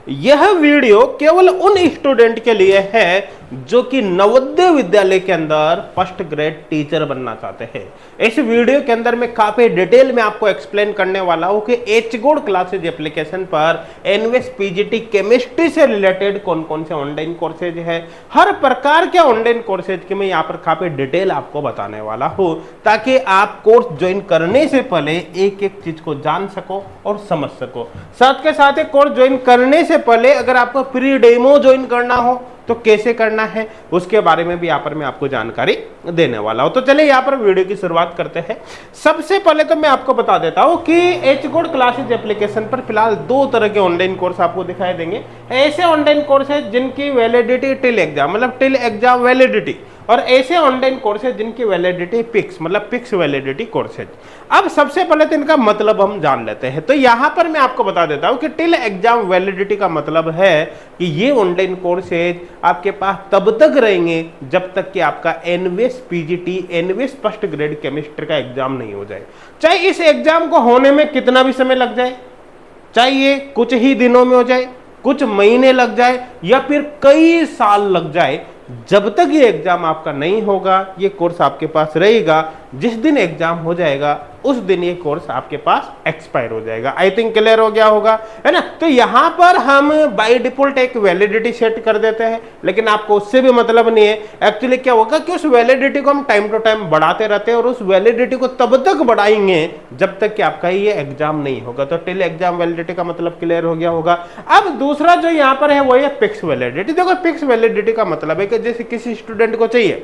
यह वीडियो केवल उन स्टूडेंट के लिए है जो कि नवोदय विद्यालय के अंदर फर्स्ट ग्रेड टीचर बनना चाहते हैं। इस वीडियो के अंदर मैं काफी डिटेल में आपको एक्सप्लेन करने वाला हूं कि एचगोड क्लासेज एप्लीकेशन पर एनवीएस पीजीटी केमिस्ट्री से रिलेटेड कौन कौन से ऑनलाइन कोर्सेज है। हर प्रकार के ऑनलाइन कोर्सेज की मैं यहाँ पर काफी डिटेल आपको बताने वाला हूं ताकि आप कोर्स ज्वाइन करने से पहले एक एक चीज को जान सको और समझ सको। साथ के साथ कोर्स ज्वाइन करने से पहले अगर आपको फ्री डेमो ज्वाइन करना हो तो कैसे करना है उसके बारे में भी यहाँ पर मैं आपको जानकारी देने वाला हूं। तो चलिए यहाँ पर वीडियो की शुरुआत करते हैं। सबसे पहले तो मैं आपको बता देता हूं कि एचगोड क्लासेज एप्लीकेशन पर फिलहाल दो तरह के ऑनलाइन कोर्स आपको दिखाई देंगे। ऐसे ऑनलाइन कोर्स है जिनकी वैलिडिटी टिल एग्जाम मतलब टिल एग्जाम वैलिडिटी, और ऐसे ऑनलाइन कोर्स है जिनकी वैलिडिटी फिक्स मतलब फिक्स वैलिडिटी कोर्सेज। अब सबसे पहले तो इनका मतलब हम जान लेते हैं। तो यहां पर मैं आपको बता देता हूं कि टिल एग्जाम वैलिडिटी का मतलब है कि ये ऑनलाइन कोर्सेज आपके पास तब तक रहेंगे जब तक कि आपका NVS PGT NVS first grade chemistry का एग्जाम नहीं हो जाए। चाहे इस एग्जाम को होने में कितना भी समय लग जाए, चाहे ये कुछ ही दिनों में हो जाए, कुछ महीने लग जाए या फिर कई साल लग जाए, जब तक ये एग्जाम आपका नहीं होगा ये कोर्स आपके पास रहेगा। जिस दिन एग्जाम हो जाएगा उस दिन ये कोर्स आपके पास एक्सपायर हो जाएगा। आई थिंक क्लियर हो गया होगा, है ना। तो यहां पर हम बाय डिफॉल्ट एक वैलिडिटी सेट कर देते हैं, लेकिन आपको उससे भी मतलब नहीं है। एक्चुअली क्या होगा कि उस वैलिडिटी को हम टाइम टू टाइम बढ़ाते रहते हैं और उस वैलिडिटी को तब तक बढ़ाएंगे जब तक कि आपका ये एग्जाम नहीं होगा। तो टिल एग्जाम वैलिडिटी का मतलब क्लियर हो गया होगा। अब दूसरा जो यहाँ पर है वो है फिक्स वैलिडिटी। देखो फिक्स वैलिडिटी का मतलब है कि जैसे किसी स्टूडेंट को चाहिए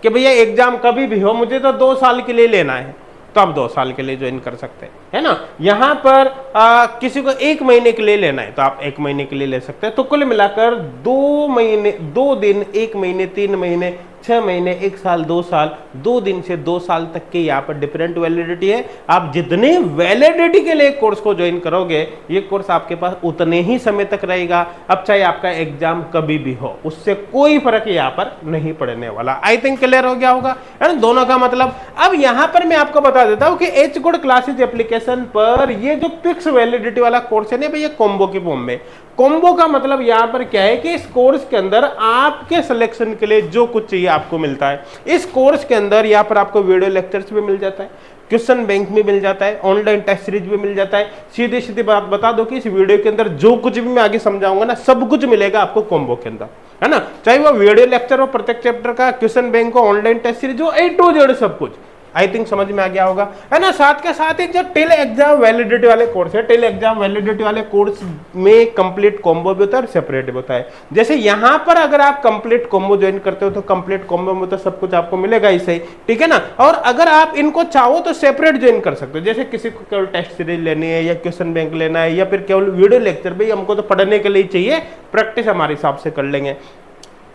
कि भैया एग्जाम कभी भी हो, मुझे तो 2 साल के लिए लेना है, तो आप 2 साल के लिए ज्वाइन कर सकते हैं, है ना। यहां पर किसी को 1 महीने के लिए लेना है तो आप 1 महीने के लिए ले सकते हैं। तो कुल मिलाकर 2 महीने 2 दिन 1 महीने 3 महीने 6 महीने 1 साल 2 साल 2 दिन से 2 साल तक के यहाँ पर डिफरेंट वैलिडिटी है। आप जितने वैलिडिटी के लिए कोर्स को ज्वाइन करोगे ये कोर्स आपके पास उतने ही समय तक रहेगा। अब चाहे आपका एग्जाम कभी भी हो उससे कोई फर्क यहाँ पर नहीं पड़ने वाला। आई थिंक क्लियर हो गया होगा, है ना, दोनों का मतलब। अब यहाँ पर मैं आपको बता देता हूँ कि एचगोड क्लासेज एप्लीकेशन पर ये जो फिक्स वैलिडिटी वाला कोर्स है ना भैया कॉम्बो की फॉर्म में। कॉम्बो का मतलब यहाँ पर क्या है कि इस कोर्स के अंदर आपके सिलेक्शन के लिए जो कुछ चाहिए आपको मिलता है। इस कोर्स के अंदर यहाँ पर आपको वीडियो लेक्चर्स भी मिल जाता है, क्वेश्चन बैंक भी मिल जाता है, ऑनलाइन टेस्ट सीरीज भी मिल जाता है। सीधी सीधी बात बता दो कि इस वीडियो के अंदर जो कुछ भी मैं आगे समझाऊंगा ना सब कुछ मिलेगा आपको कॉम्बो के अंदर, है ना। चाहे वो वीडियो लेक्चर हो, प्रत्येक चैप्टर का क्वेश्चन बैंक हो, ऑनलाइन टेस्ट सीरीज हो, A to Z सब कुछ। आई थिंक समझ में आ गया होगा, है ना। साथ के साथ ही जो टिल एग्जाम वैलिडिटी वाले कोर्स है, टिल एग्जाम वैलिडिटी वाले कोर्स में कंप्लीट कॉम्बो भी होता है और सेपरेट भी होता है। जैसे यहाँ पर अगर आप कंप्लीट कॉम्बो ज्वाइन करते हो तो कंप्लीट कॉम्बो में तो सब कुछ आपको मिलेगा ही सही, ठीक है ना। और अगर आप इनको चाहो तो सेपरेट ज्वाइन कर सकते हो। जैसे किसी को केवल टेस्ट सीरीज लेनी है या क्वेश्चन बैंक लेना है या फिर केवल वीडियो लेक्चर भी हमको तो पढ़ने के लिए चाहिए, प्रैक्टिस हमारे हिसाब से कर लेंगे।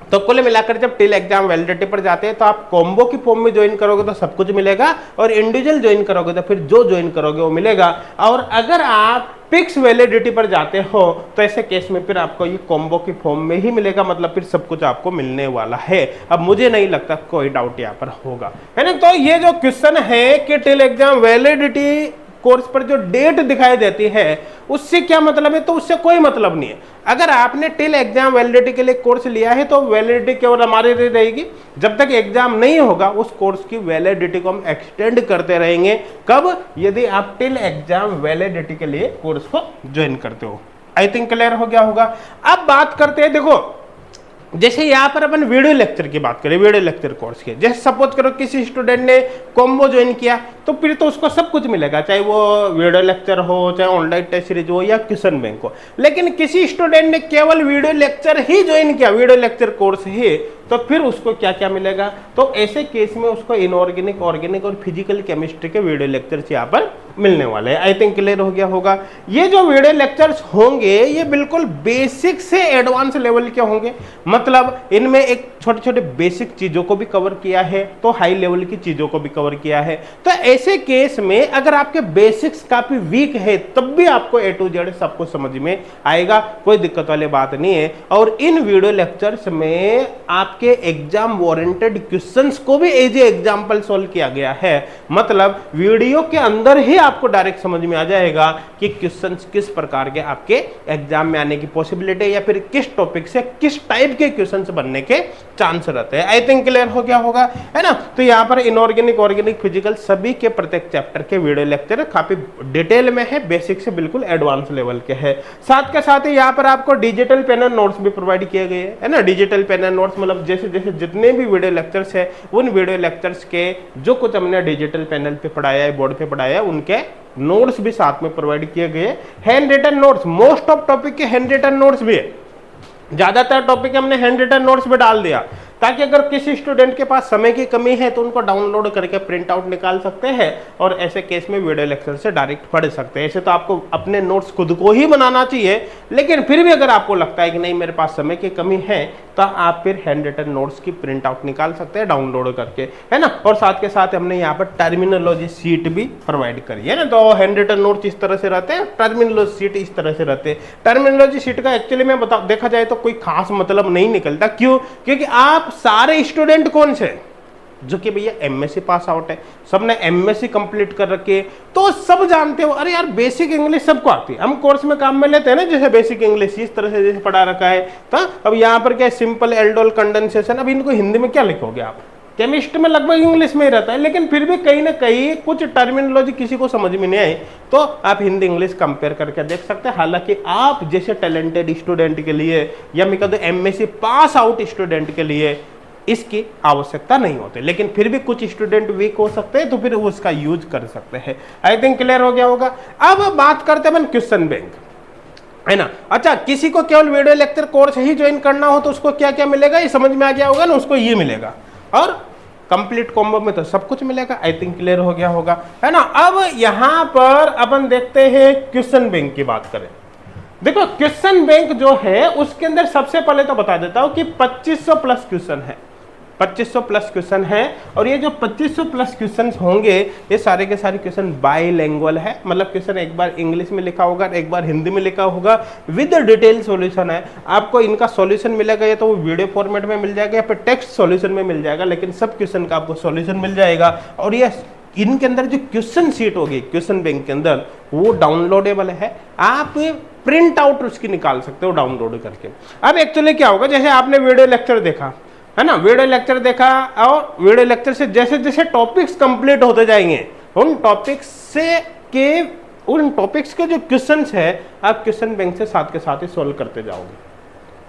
तो कुल मिलाकर जब टिल एग्जाम वैलिडिटी पर जाते हैं तो आप कॉम्बो की फॉर्म में ज्वाइन करोगे तो सब कुछ मिलेगा और इंडिविजुअल ज्वाइन करोगे तो फिर जो ज्वाइन करोगे वो मिलेगा। और अगर आप फिक्स वैलिडिटी पर जाते हो तो ऐसे केस में फिर आपको ये कॉम्बो की फॉर्म में ही मिलेगा, मतलब फिर सब कुछ आपको मिलने वाला है। अब मुझे नहीं लगता कोई डाउट यहाँ पर होगा, है ना। तो ये जो क्वेश्चन है कि टिल एग्जाम वैलिडिटी कोर्स पर जो डेट दिखाई देती है उससे क्या मतलब है, तो उससे कोई मतलब नहीं है। अगर आपने टिल एग्जाम वैलिडिटी के लिए कोर्स लिया है तो वैलिडिटी केवल हमारी रहेगी जब तक एग्जाम नहीं होगा। उस कोर्स की वैलिडिटी को हम एक्सटेंड करते रहेंगे। कब? यदि आप टिल एग्जाम वैलिडिटी के लिए कोर्स को ज्वाइन करते हो। आई थिंक क्लियर हो गया होगा। अब बात करते हैं, देखो जैसे यहाँ पर अपन वीडियो लेक्चर की बात करें, वीडियो लेक्चर कोर्स की, जैसे सपोज करो किसी स्टूडेंट ने कॉम्बो ज्वाइन किया तो फिर तो उसको सब कुछ मिलेगा, चाहे वो वीडियो लेक्चर हो, चाहे ऑनलाइन टेस्ट सीरीज हो या क्वेश्चन बैंक हो। लेकिन किसी स्टूडेंट ने केवल वीडियो लेक्चर ही ज्वाइन किया, वीडियो लेक्चर कोर्स ही, तो फिर उसको क्या क्या मिलेगा? तो ऐसे केस में उसको इनऑर्गेनिक, ऑर्गेनिक और फिजिकल केमिस्ट्री के वीडियो लेक्चर्स यहाँ पर मिलने वाले हैं। आई थिंक क्लियर हो गया होगा। ये जो वीडियो लेक्चर्स होंगे ये बिल्कुल बेसिक से एडवांस लेवल के होंगे, मतलब इनमें एक छोटे छोटे बेसिक चीजों को भी कवर किया है, तो हाई लेवल की चीजों को भी कवर किया है। तो ऐसे केस में अगर आपके बेसिक्स काफी वीक है तब भी आपको A to Z सब कुछ समझ में आएगा, कोई दिक्कत वाली बात नहीं है। और इन वीडियो लेक्चर्स में आपके एग्जाम वारंटेड क्वेश्चंस को भी एज ए एग्जाम्पल सोल्व किया गया है। मतलब वीडियो के अंदर ही आपको डायरेक्ट समझ में आ जाएगा कि क्वेश्चंस किस प्रकार के आपके एग्जाम में आने की पॉसिबिलिटी है, या फिर किस टॉपिक से किस टाइप के क्वेश्चंस बनने के चांस रहते हैं। आई थिंक क्लियर हो गया होगा, है ना। तो यहाँ पर इनऑर्गेनिक, ऑर्गेनिक, फिजिकल सभी के प्रत्येक चैप्टर के वीडियो लेक्चर काफी डिटेल में है, बेसिक से बिल्कुल एडवांस लेवल के है। साथ के साथ ही यहाँ पर आपको डिजिटल पेन एंड नोट्स भी प्रोवाइड किए गए हैं, है ना। डिजिटल पेन एंड नोट्स मतलब जैसे जैसे जितने भी वीडियो लेक्चर्स है उन वीडियो लेक्चर्स के जो कुछ हमने डिजिटल पैनल पे पढ़ाया है, बोर्ड पे पढ़ाया है, उनके नोट्स भी साथ में प्रोवाइड किए गए। Handwritten notes, most of topic के हैंड रिटन नोट्स भी है, ज्यादातर टॉपिक हमने हैंड रिटन नोट्स में डाल दिया ताकि अगर किसी स्टूडेंट के पास समय की कमी है तो उनको डाउनलोड करके प्रिंट आउट निकाल सकते हैं और ऐसे केस में वीडियो लेक्चर से डायरेक्ट पढ़ सकते हैं। ऐसे तो आपको अपने नोट्स खुद को ही बनाना चाहिए, लेकिन फिर भी अगर आपको लगता है कि नहीं मेरे पास समय की कमी है तो आप फिर हैंड रिटन नोट्स की प्रिंट आउट निकाल सकते हैं डाउनलोड करके, है ना। और साथ के साथ हमने यहाँ पर टर्मिनोलॉजी शीट भी प्रोवाइड करी है ना। तो हैंड रिटन नोट्स इस तरह से रहते हैं, टर्मिनोलॉजी शीट इस तरह से रहते हैं। टर्मिनोलॉजी शीट का एक्चुअली में देखा जाए तो कोई खास मतलब नहीं निकलता। क्यों? क्योंकि आप सारे स्टूडेंट कौन से जो कि भैया एमएससी पास आउट है, सबने एमएससी कंप्लीट कर रखी है, तो सब जानते हो अरे यार बेसिक इंग्लिश सबको आती है। हम कोर्स में काम में लेते हैं ना, जैसे बेसिक इंग्लिश इस तरह से जैसे पढ़ा रखा है। तो अब यहाँ पर क्या सिंपल एल्डोल कंडेंसेशन, अब इनको हिंदी में क्या लिखोगे आप? केमिस्ट्री में लगभग इंग्लिश में ही रहता है, लेकिन फिर भी कहीं ना कहीं कुछ टर्मिनोलॉजी किसी को समझ में नहीं आई तो आप हिंदी इंग्लिश कंपेयर करके देख सकते हैं। हालांकि आप जैसे टैलेंटेड स्टूडेंट के लिए या मैं कहूँ एमएससी पास आउट स्टूडेंट के लिए इसकी आवश्यकता नहीं होती, लेकिन फिर भी कुछ स्टूडेंट वीक हो सकते हैं तो फिर उसका यूज कर सकते हैं। आई थिंक क्लियर हो गया होगा। अब बात करते हैं क्वेश्चन बैंक, है ना। अच्छा, किसी को केवल वीडियो लेक्चर कोर्स ही ज्वाइन करना हो तो उसको क्या क्या मिलेगा ये समझ में आ गया होगा ना। उसको ये मिलेगा और कंप्लीट कॉम्बो में तो सब कुछ मिलेगा। आई थिंक क्लियर हो गया होगा, है ना। अब यहां पर अपन देखते हैं क्वेश्चन बैंक की बात करें। देखो क्वेश्चन बैंक जो है उसके अंदर सबसे पहले तो बता देता हूं कि 2500 प्लस क्वेश्चन है, 2500 प्लस क्वेश्चन है। और ये जो 2500 प्लस क्वेश्चन होंगे ये सारे के सारे क्वेश्चन बाईलैंग्वेज है, मतलब क्वेश्चन एक बार इंग्लिश में लिखा होगा, एक बार हिंदी में लिखा होगा, विद डिटेल सॉल्यूशन है। आपको इनका सॉल्यूशन मिलेगा या तो वो वीडियो फॉर्मेट में मिल जाएगा या फिर टेक्स्ट सॉल्यूशन में मिल जाएगा, लेकिन सब क्वेश्चन का आपको सॉल्यूशन मिल जाएगा। और ये इनके अंदर जो क्वेश्चन शीट होगी क्वेश्चन बैंक के अंदर वो डाउनलोडेबल है, आप प्रिंट आउट उसकी निकाल सकते हो डाउनलोड करके। अब एक्चुअली क्या होगा, जैसे आपने वीडियो लेक्चर देखा है ना, वीडियो लेक्चर देखा और वीडियो लेक्चर से जैसे जैसे टॉपिक्स कंप्लीट होते जाएंगे उन टॉपिक्स के जो क्वेश्चंस है आप क्वेश्चन बैंक से साथ के साथ ही सॉल्व करते जाओगे,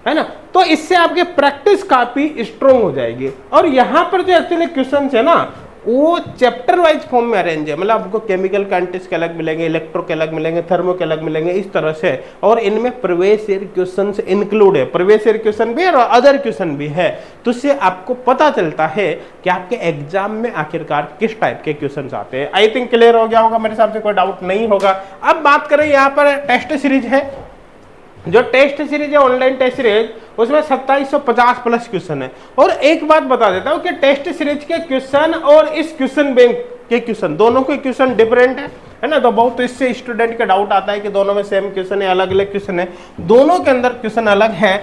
है ना। तो इससे आपके प्रैक्टिस काफी स्ट्रोंग हो जाएगी। और यहाँ पर जो एक्चुअली क्वेश्चंस है ना वो चैप्टर वाइज फॉर्म में अरेंज है, मतलब आपको केमिकल काइनेटिक्स के अलग मिलेंगे, इलेक्ट्रो के अलग मिलेंगे, थर्मो के अलग मिलेंगे, इस तरह से। और इनमें प्रीवियस ईयर क्वेश्चन इंक्लूड है, प्रीवियस ईयर क्वेश्चन भी है और अदर क्वेश्चन भी है। तो इससे आपको पता चलता है कि आपके एग्जाम में आखिरकार किस टाइप के क्वेश्चन आते हैं। आई थिंक क्लियर हो गया होगा, मेरे हिसाब से कोई डाउट नहीं होगा। अब बात करें यहाँ पर टेस्ट सीरीज है, जो टेस्ट सीरीज है ऑनलाइन टेस्ट सीरीज उसमें 2750 प्लस क्वेश्चन है। और एक बात बता देता हूं कि टेस्ट सीरीज के क्वेश्चन और इस क्वेश्चन बैंक के क्वेश्चन दोनों के क्वेश्चन डिफरेंट है ना। तो बहुत इससे स्टूडेंट का डाउट आता है कि दोनों में सेम क्वेश्चन है, अलग अलग क्वेश्चन है, दोनों के अंदर क्वेश्चन अलग है।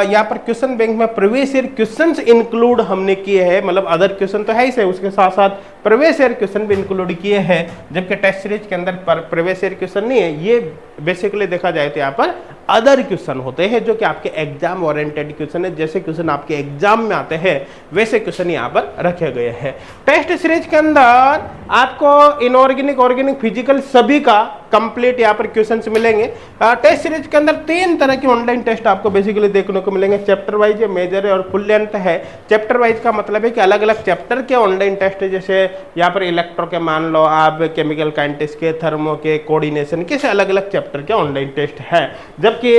यहाँ पर क्वेश्चन बैंक में प्रीवियस ईयर क्वेश्चंस इंक्लूड हमने किए हैं, मतलब अदर क्वेश्चन तो है ही, उसके साथ साथ प्रीवियस ईयर क्वेश्चन भी इंक्लूड किए हैं, जबकि टेस्ट सीरीज के अंदर प्रीवियस ईयर क्वेश्चन नहीं है। ये बेसिकली देखा जाए तो यहाँ पर अदर क्वेश्चन होते हैं जो कि आपके एग्जाम ओरिएंटेड क्वेश्चन है। जैसे क्वेश्चन आपके एग्जाम में आते हैं वैसे क्वेश्चन यहाँ पर रखे गए हैं। टेस्ट सीरीज के अंदर आपको इनऑर्गेनिक, ऑर्गेनिक, फिजिकल सभी का कंप्लीट यहाँ पर क्वेश्चंस मिलेंगे। टेस्ट सीरीज के अंदर 3 तरह के ऑनलाइन टेस्ट आपको बेसिकली देखने को मिलेंगे, चैप्टर वाइज है, मेजर है और फुल लेंथ है। चैप्टर वाइज का मतलब है कि अलग अलग चैप्टर के ऑनलाइन टेस्ट है, जैसे यहाँ पर इलेक्ट्रो के मान लो आप, केमिकल काइनेटिक्स के, थर्मो के, कोऑर्डिनेशन के, अलग अलग चैप्टर के ऑनलाइन टेस्ट है। जबकि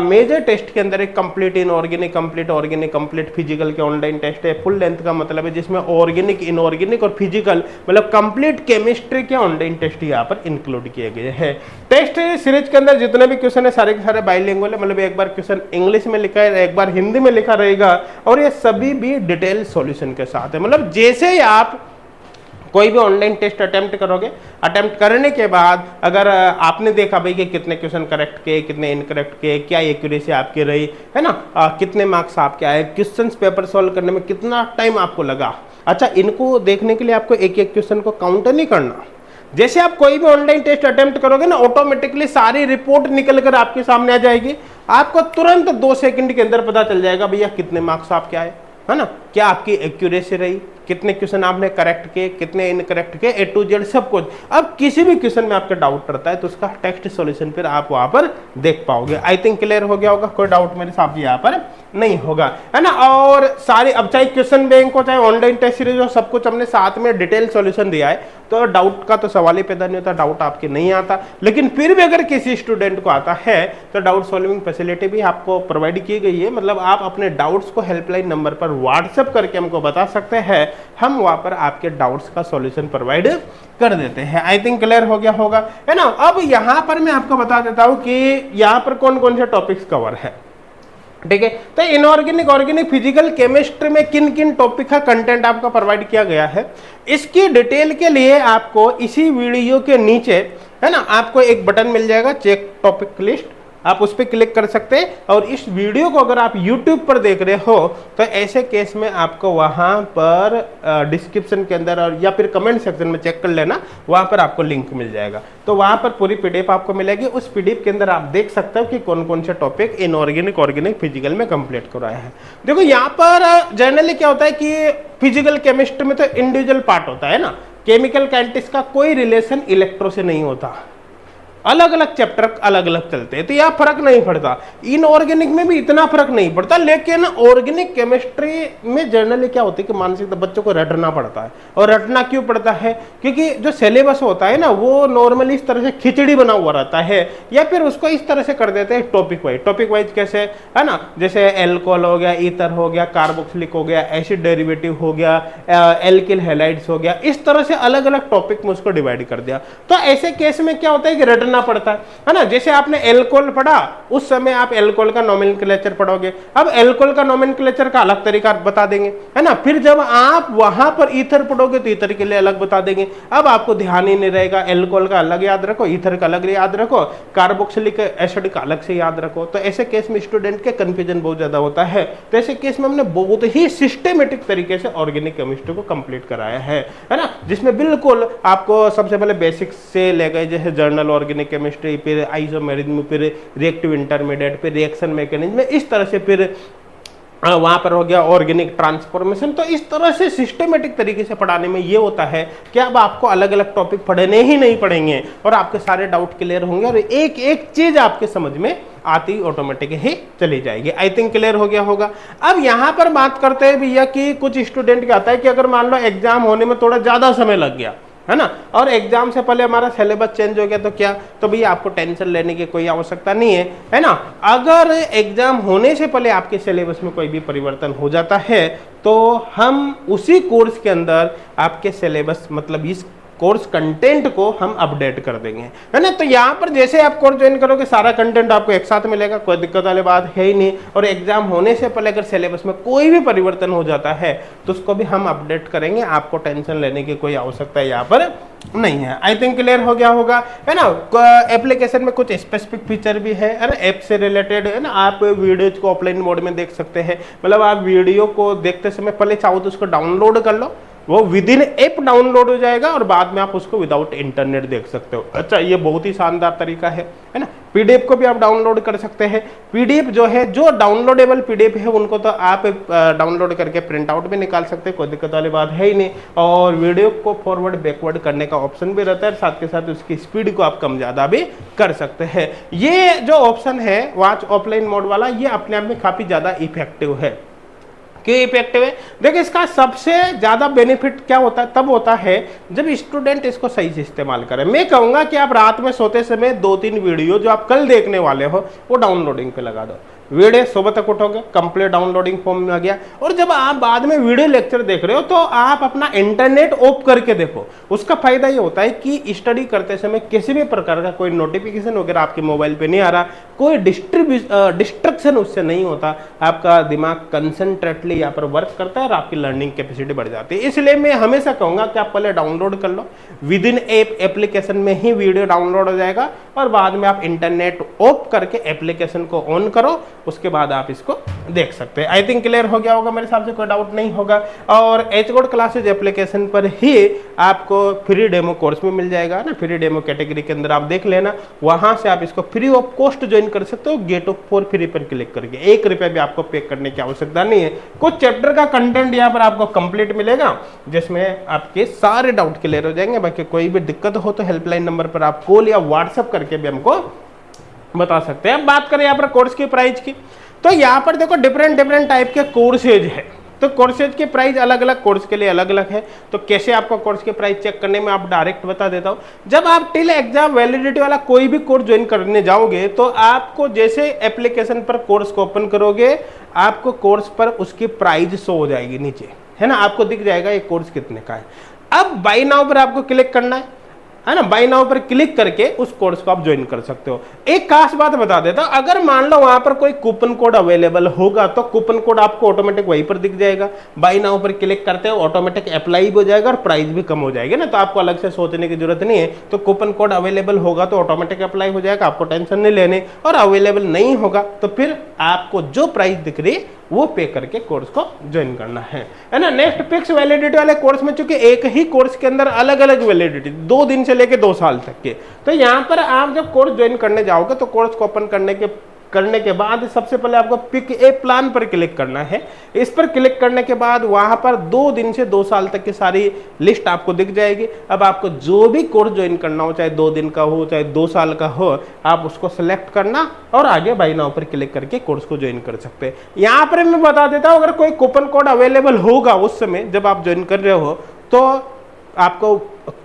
मेजर टेस्ट के अंदर एक complete inorganic, complete organic, complete physical के ऑनलाइन टेस्ट है। फुल लेंथ का मतलब है जिसमें ऑर्गेनिक, इनऑर्गेनिक और फिजिकल मतलब कंप्लीट केमिस्ट्री के ऑनलाइन टेस्ट यहाँ पर इंक्लूड किए गए हैं। टेस्ट सीरीज के अंदर जितने भी क्वेश्चन है सारे के सारे बाइलिंगुअल है, मतलब एक बार क्वेश्चन इंग्लिश में लिखा है, एक बार हिंदी में लिखा रहेगा, और ये सभी भी डिटेल सॉल्यूशन के साथ है। मतलब जैसे ही आप कोई भी ऑनलाइन टेस्ट अटेम्प्ट करोगे, अटेम्प्ट करने के बाद अगर आपने देखा भाई कि कितने क्वेश्चन करेक्ट किए, कितने इनकरेक्ट किए, क्या एक्यूरेसी आपकी रही है ना, कितने मार्क्स आपके आए, क्वेश्चन पेपर सॉल्व करने में कितना टाइम आपको लगा, अच्छा इनको देखने के लिए आपको एक एक क्वेश्चन को काउंट नहीं करना। जैसे आप कोई भी ऑनलाइन टेस्ट अटेम्प्ट करोगे ना, ऑटोमेटिकली सारी रिपोर्ट निकल कर आपके सामने आ जाएगी, आपको तुरंत 2 सेकंड के अंदर पता चल जाएगा भैया कितने मार्क्स आपके आए, है ना, क्या आपकी एक्यूरेसी रही, कितने क्वेश्चन आपने करेक्ट किए, कितने इनकरेक्ट किए, A to Z सब कुछ। अब किसी भी क्वेश्चन में आपका डाउट रहता है तो उसका टेक्स्ट सॉल्यूशन फिर आप वहां पर देख पाओगे। आई थिंक क्लियर हो गया होगा, कोई डाउट मेरे साथ यहाँ पर नहीं होगा, है ना। और सारे अब चाहे क्वेश्चन बैंक हो चाहे ऑनलाइन टेस्ट सीरीज हो, सब कुछ हमने साथ में डिटेल सॉल्यूशन दिया है, तो डाउट का तो सवाल ही पैदा नहीं होता, डाउट आपके नहीं आता। लेकिन फिर भी अगर किसी स्टूडेंट को आता है तो डाउट सॉल्विंग फैसिलिटी भी आपको प्रोवाइड की गई है, मतलब आप अपने डाउट्स को हेल्पलाइन नंबर पर व्हाट्सएप करके हमको बता सकते हैं, हम वहां पर आपके डाउट्स का सॉल्यूशन प्रोवाइड कर देते हैं। आई थिंक क्लियर हो गया होगा, है ना। अब यहां पर मैं आपको बता देता हूं कि यहां पर कौन कौन से टॉपिक्स कवर है, ठीक है। तो इनऑर्गेनिक, ऑर्गेनिक, फिजिकल, केमिस्ट्री में किन किन टॉपिक का कंटेंट आपको प्रोवाइड किया गया है, इसकी डिटेल के लिए आपको इसी वीडियो के नीचे, है ना, आपको एक बटन मिल जाएगा चेक टॉपिक लिस्ट, आप उस पर क्लिक कर सकते हैं। और इस वीडियो को अगर आप YouTube पर देख रहे हो तो ऐसे केस में आपको वहां पर डिस्क्रिप्शन के अंदर और या फिर कमेंट सेक्शन में चेक कर लेना, वहां पर आपको लिंक मिल जाएगा, तो वहां पर पूरी PDF आपको मिलेगी। उस PDF के अंदर आप देख सकते हो कि कौन कौन से टॉपिक इनऑर्गेनिक, ऑर्गेनिक, फिजिकल में कंप्लीट कराया है। देखो यहाँ पर जनरली क्या होता है कि फिजिकल केमिस्ट्री में तो इंडिविजुअल पार्ट होता है ना, केमिकल काइनेटिक्स का कोई रिलेशन इलेक्ट्रो से नहीं होता, अलग अलग चैप्टर अलग अलग चलते हैं, तो यह फर्क नहीं पड़ता। इनऑर्गेनिक में भी इतना फर्क नहीं पड़ता, लेकिन ऑर्गेनिक केमिस्ट्री में जनरली क्या होता है कि मानसिक बच्चों को रटना पड़ता है। और रटना क्यों पड़ता है, क्योंकि जो सिलेबस होता है ना वो नॉर्मली इस तरह से खिचड़ी बना हुआ रहता है, या फिर उसको इस तरह से कर देते हैं टॉपिक वाइज। टॉपिक वाइज कैसे, है ना, जैसे एल्कोहल हो गया, ईथर हो गया, कार्बोक्सिलिक हो गया, एसिड डेरिवेटिव हो गया, एल्किल हैलाइड्स हो गया, इस तरह से अलग अलग टॉपिक में उसको डिवाइड कर दिया। तो ऐसे केस में क्या होता है कि रटना पड़ता है ना। जैसे आपने एल्कोहल पढ़ा, उस समय आप एल्कोहल का नोमेनक्लेचर पढ़ोगे, अब एल्कोहल का नोमेनक्लेचर का अलग तरीका बता देंगे, है ना। फिर जब आप वहां पर ईथर पढ़ोगे तो ईथर के लिए अलग बता देंगे। अब आपको ध्यान ही नहीं रहेगा, एल्कोहल का अलग याद रखो, ईथर का अलग याद रखो, कार्बोक्सिलिक एसिड का अलग से याद रखो। तो ऐसे केस में स्टूडेंट के कंफ्यूजन बहुत ज्यादा होता है। तो ऐसे केस में हमने बहुत ही सिस्टमेटिक तरीके से ऑर्गेनिक केमिस्ट्री को कंप्लीट कराया है ना, जिसमें बिल्कुल आपको सबसे पहले बेसिक्स से ले गए, जैसे जर्नल ऑर्गेनिक केमिस्ट्री, फिर आइसोमेरिज्म, फिर रिएक्टिव इंटरमीडिएट, फिर रिएक्शन मैकेनिज्म, इस तरह से फिर वहां पर हो गया ऑर्गेनिक ट्रांसफॉर्मेशन। तो इस तरह से सिस्टमेटिक तरीके से पढ़ाने में ये होता है कि अब आपको अलग अलग टॉपिक पढ़ने ही नहीं पड़ेंगे और आपके सारे डाउट क्लियर होंगे और एक एक चीज आपके समझ में आती ऑटोमेटिक ही चली जाएगी। आई थिंक क्लियर हो गया होगा। अब यहाँ पर बात करते हैं भैया कि कुछ स्टूडेंट क्या आता है कि अगर मान लो एग्जाम होने में थोड़ा ज्यादा समय लग गया, है ना, और एग्जाम से पहले हमारा सिलेबस चेंज हो गया, तो क्या, तो भैया आपको टेंशन लेने की कोई आवश्यकता नहीं है ना। अगर एग्जाम होने से पहले आपके सिलेबस में कोई भी परिवर्तन हो जाता है तो हम उसी कोर्स के अंदर आपके सिलेबस, मतलब इस कोर्स कंटेंट को हम अपडेट कर देंगे, है ना। तो यहाँ पर जैसे आप कोर्स ज्वाइन करोगे सारा कंटेंट आपको एक साथ मिलेगा, कोई दिक्कत वाली बात है ही नहीं। और एग्जाम होने से पहले अगर सिलेबस में कोई भी परिवर्तन हो जाता है तो उसको भी हम अपडेट करेंगे, आपको टेंशन लेने की कोई आवश्यकता यहाँ पर नहीं है। आई थिंक क्लियर हो गया होगा, है ना। एप्लीकेशन में कुछ स्पेसिफिक फीचर भी है ना, ऐप से रिलेटेड, है ना। आप वीडियोज को ऑफलाइन मोड में देख सकते हैं, मतलब आप वीडियो को देखते समय पहले चाहो तो उसको डाउनलोड कर लो, वो विद इन ऐप डाउनलोड हो जाएगा और बाद में आप उसको विदाउट इंटरनेट देख सकते हो। अच्छा, ये बहुत ही शानदार तरीका है ना। पीडीएफ को भी आप डाउनलोड कर सकते हैं। पीडीएफ जो है, जो डाउनलोडेबल पीडीएफ है उनको तो आप डाउनलोड करके प्रिंट आउट भी निकाल सकते हैं, कोई दिक्कत वाली बात है ही नहीं। और वीडियो को फॉरवर्ड बैकवर्ड करने का ऑप्शन भी रहता है, साथ के साथ उसकी स्पीड को आप कम ज्यादा भी कर सकते हैं। ये जो ऑप्शन है वॉच ऑफलाइन मोड वाला, ये अपने आप में काफी ज्यादा इफेक्टिव है। क्यों इफेक्टिव है? देखिए इसका सबसे ज्यादा बेनिफिट क्या होता है, तब होता है जब स्टूडेंट इसको सही से इस्तेमाल करे। मैं कहूंगा कि आप रात में सोते समय 2-3 वीडियो जो आप कल देखने वाले हो वो डाउनलोडिंग पे लगा दो। वीडियो सुबह तक उठोगे, कंप्लीट डाउनलोडिंग फॉर्म में आ गया, और जब आप बाद में वीडियो लेक्चर देख रहे हो तो आप अपना इंटरनेट ऑफ करके देखो। उसका फायदा ये होता है कि स्टडी करते समय किसी भी प्रकार का कोई नोटिफिकेशन वगैरह आपके मोबाइल पे नहीं आ रहा, कोई डिस्ट्रक्शन उससे नहीं होता, आपका दिमाग कंसंट्रेटली यहाँ पर वर्क करता है और आपकी लर्निंग कैपेसिटी बढ़ जाती है। इसलिए मैं हमेशा कहूंगा कि आप पहले डाउनलोड कर लो, विद इन एप्लीकेशन में ही वीडियो डाउनलोड हो जाएगा, और बाद में आप इंटरनेट ऑफ करके एप्लीकेशन को ऑन करो, उसके बाद आप इसको देख सकते हैं। आई थिंक क्लियर हो गया होगा, मेरे हिसाब से कोई डाउट नहीं होगा। और एचगोड क्लासेज एप्लीकेशन पर ही आपको फ्री डेमो कोर्स में मिल जाएगा ना, फ्री डेमो कैटेगरी के अंदर आप देख लेना, वहां से आप इसको फ्री ऑफ कॉस्ट ज्वाइन कर सकते हो। गेट ऑफ फॉर फ्री पर क्लिक करके 1 रुपया भी आपको पे करने की आवश्यकता नहीं है। कुछ चैप्टर का कंटेंट यहाँ पर आपको कंप्लीट मिलेगा जिसमें आपके सारे डाउट क्लियर हो जाएंगे। बाकी कोई भी दिक्कत हो तो हेल्पलाइन नंबर पर आप कॉल या व्हाट्सएप करके भी हमको बता सकते हैं। अब बात करें यहाँ पर कोर्स की प्राइस की, तो यहाँ पर देखो डिफरेंट टाइप के कोर्सेज है, तो कोर्सेज की प्राइस अलग अलग कोर्स के लिए अलग अलग है। तो कैसे आपको कोर्स की प्राइस चेक करने में आप डायरेक्ट बता देता हूँ। जब आप टिल एग्जाम वैलिडिटी वाला कोई भी कोर्स ज्वाइन करने जाओगे तो आपको जैसे एप्लीकेशन पर कोर्स को ओपन करोगे, आपको कोर्स पर उसकी प्राइस शो हो जाएगी नीचे, है ना, आपको दिख जाएगा ये कोर्स कितने का है। अब बाय नाउ पर आपको क्लिक करना है ना, बाय नाउ पर क्लिक करके उस कोर्स को आप ज्वाइन कर सकते हो। एक खास बात बता देता हूं, अगर मान लो वहां पर कोई कूपन कोड अवेलेबल होगा तो कूपन कोड आपको ऑटोमेटिक वहीं पर दिख जाएगा। बाय नाउ पर क्लिक करते हो ऑटोमेटिक अप्लाई भी हो जाएगा और प्राइस भी कम हो जाएगी ना, तो आपको अलग से सोचने की जरूरत नहीं है। तो कूपन कोड अवेलेबल होगा तो ऑटोमेटिक अप्लाई हो जाएगा, आपको टेंशन नहीं लेने, और अवेलेबल नहीं होगा तो फिर आपको जो प्राइस दिख रही है वो पे करके कोर्स को ज्वाइन करना है ना। नेक्स्ट फिक्स वैलिडिटी वाले कोर्स में चूंकि एक ही कोर्स के अंदर अलग अलग वैलिडिटी 2 दिन से लेके 2 साल तक के, तो यहाँ पर आप जब कोर्स ज्वाइन करने जाओगे तो कोर्स को ओपन करने के बाद सबसे पहले आपको पिक ए प्लान पर क्लिक करना है। इस पर क्लिक करने के बाद वहां पर 2 दिन से 2 साल तक की सारी लिस्ट आपको दिख जाएगी। अब आपको जो भी कोर्स ज्वाइन करना हो, चाहे 2 दिन का हो चाहे 2 साल का हो, आप उसको सिलेक्ट करना और आगे बाय नाउ पर क्लिक करके कोर्स को ज्वाइन कर सकते हैं। यहाँ पर मैं बता देता हूँ, अगर कोई कूपन कोड अवेलेबल होगा उस समय जब आप ज्वाइन कर रहे हो तो आपको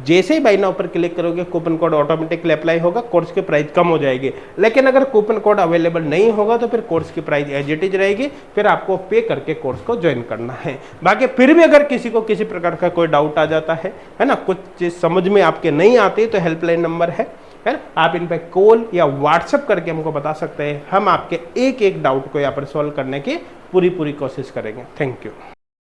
जैसे ही बाय नाउ पर क्लिक करोगे कूपन कोड ऑटोमेटिकली अप्लाई होगा, कोर्स की प्राइस कम हो जाएगी। लेकिन अगर कूपन कोड अवेलेबल नहीं होगा तो फिर कोर्स की प्राइस एज इट इज रहेगी, फिर आपको पे करके कोर्स को ज्वाइन करना है। बाकी फिर भी अगर किसी को किसी प्रकार का कोई डाउट आ जाता है ना, कुछ चीज समझ में आपके नहीं आती तो हेल्पलाइन नंबर है ना, आप इन पर कॉल या व्हाट्सएप करके हमको बता सकते हैं। हम आपके एक एक डाउट को यहाँ पर सॉल्व करने की पूरी कोशिश करेंगे। Thank you.